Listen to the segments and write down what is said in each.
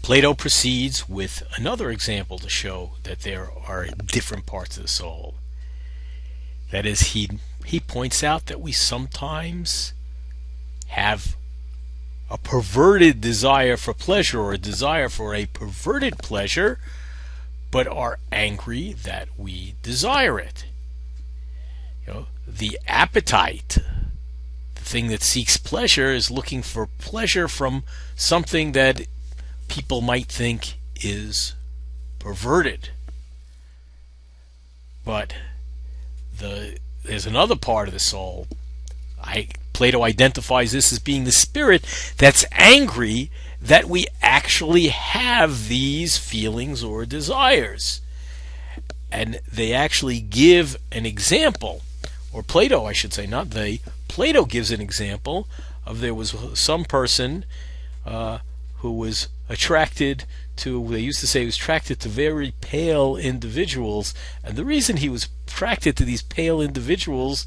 Plato proceeds with another example to show that there are different parts of the soul. That is, he points out that we sometimes have a perverted desire for pleasure, or a desire for a perverted pleasure, but are angry that we desire it. The appetite, the thing that seeks pleasure, is looking for pleasure from something that people might think is perverted. But there's another part of the soul. Plato identifies this as being the spirit that's angry that we actually have these feelings or desires. And they actually give an example, or Plato, I should say, not they. Plato gives an example of there was some person who was attracted to, they used to say he was attracted to very pale individuals. And the reason he was attracted to these pale individuals,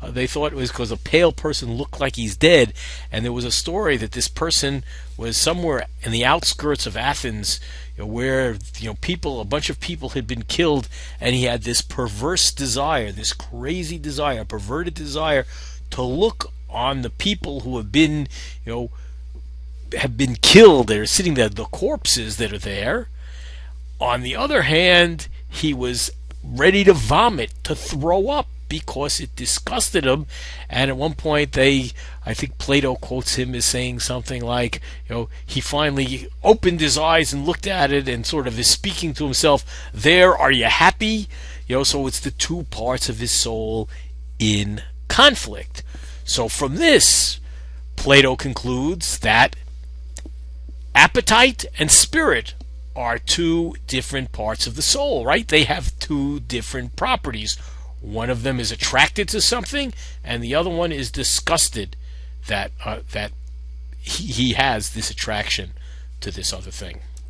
they thought it was because a pale person looked like he's dead. And there was a story that this person was somewhere in the outskirts of Athens, where a bunch of people had been killed, and he had this perverse desire, this crazy desire, perverted desire, to look on the people who have been killed. They're sitting there, the corpses that are there. On the other hand, he was ready to vomit, to throw up, because it disgusted him. And at one point, I think Plato quotes him as saying something like, he finally opened his eyes and looked at it and sort of is speaking to himself, "There, are you happy?" So it's the two parts of his soul in conflict. So from this, Plato concludes that appetite and spirit are two different parts of the soul, right? They have two different properties. One of them is attracted to something, and the other one is disgusted that he has this attraction to this other thing.